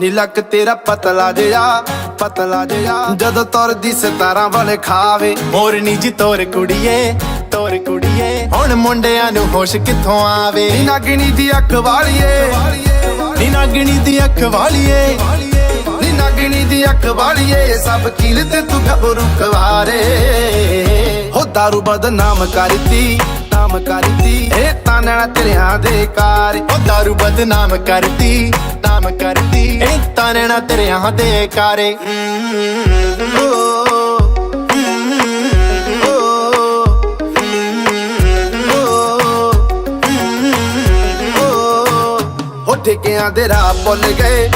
ਨੀ ਲੱਕ ਤੇਰਾ ਪਤਲਾ ਜਿਹਾ ਜਦੋਂ ਤੁਰਦੀ ਸਿਤਾਰਾਂ ਵਾਲੇ ਖਾਵੇ। ਮੋਰਨੀ ਜੀ ਤੋਰ ਕੁੜੀਏ ਹੁਣ ਮੁੰਡਿਆਂ ਨੂੰ ਹੋਸ਼ ਕਿੱਥੋਂ ਆਵੇ। ਨੀ ਨਾਗਣੀ ਦੀ ਅੱਖ ਵਾਲੀਏ, ਨੀ ਨਾਗਣੀ ਦੀ ਅੱਖ ਵਾਲੀਏ, ਨੀ ਨਾਗਣੀ ਦੀ ਅੱਖ ਵਾਲੀਏ, ਸਭ ਕੀਲ ਤੇ ਤੂੰ ਗੱਭਰੂ ਕੁਆਰੇ। ਹੋ ਦਾਰੂ ਬਦਨਾਮ ਕਰਦੀ ਇਹ ਤਾਂ ਨੈਣਾ ਤੇਰਿਆਂ ਦੇ ਕਾਰ। ਉਹ ਦਾਰੂ ਬਦਨਾਮ ਕਰਦੀ ਇਹ ਤਾਂ ਨੈਣਾ ਤੇਰਿਆਂ ਦੇ ਕਾਰੇ। ਠੇਕਿਆਂ ਦੇ ਰਾਹ ਭੁੱਲ ਗਏ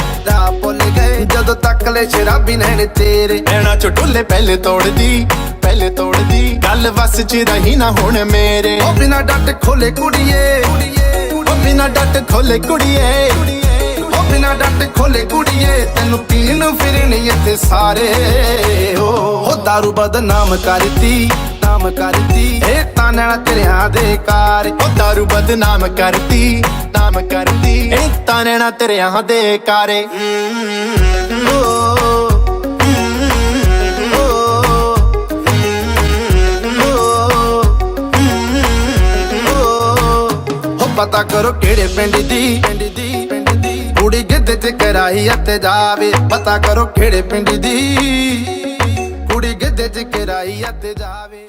ਜਦੋਂ ਤੱਕ ਲੈ ਸ਼ਰਾਬੀ ਨੈਣ ਤੇਰੇ। ਨੈਣਾ ਚੋਂ ਢੁੱਲੇ ਪਹਿਲੇ ਤੋੜਦੀ ਗੱਲ ਵਸ ਚ ਰਹੀ ਨਾ ਹੁਣ ਮੇਰੇ। ਉਹ ਬਿਨਾ ਡੱਟ ਖੋਲੇ ਕੁੜੀਏ, ਉਹ ਬਿਨਾ ਡੱਟ ਖੋਲੇ ਕੁੜੀਏ, ਉਹ ਬਿਨਾ ਡੱਟ ਖੋਲੇ ਕੁੜੀਏ, ਤੈਨੂੰ ਪੀਣ ਨੂੰ ਫਿਰਨੀ ਇੱਥੇ ਸਾਰੇ। ਹੋ ਦਾਰੂ ਬਦਨਾਮ ਕਰਦੀ ਇਹ ਤਾਂ ਨੈਣਾ ਤੇਰਿਆਂ ਦੇ ਕਾਰ। ਉਹ ਦਾਰੂ ਬਦਨਾਮ ਕਰਦੀ ਇਹ ਤਾਂ ਨੈਣਾ ਤੇਰਿਆਂ ਦੇ ਕਾਰੇ। ਪਤਾ ਕਰੋ ਕਿਹੜੇ ਪਿੰਡ ਦੀ ਕੁੜੀ ਗਿੱਧੇ ਚ ਕਰਾਈ ਅਤੇ ਜਾਵੇ। ਪਤਾ ਕਰੋ ਕਿਹੜੇ ਪਿੰਡ ਦੀ ਕੁੜੀ ਗਿੱਧੇ ਚ ਕਰਾਈ ਅਤੇ ਜਾਵੇ।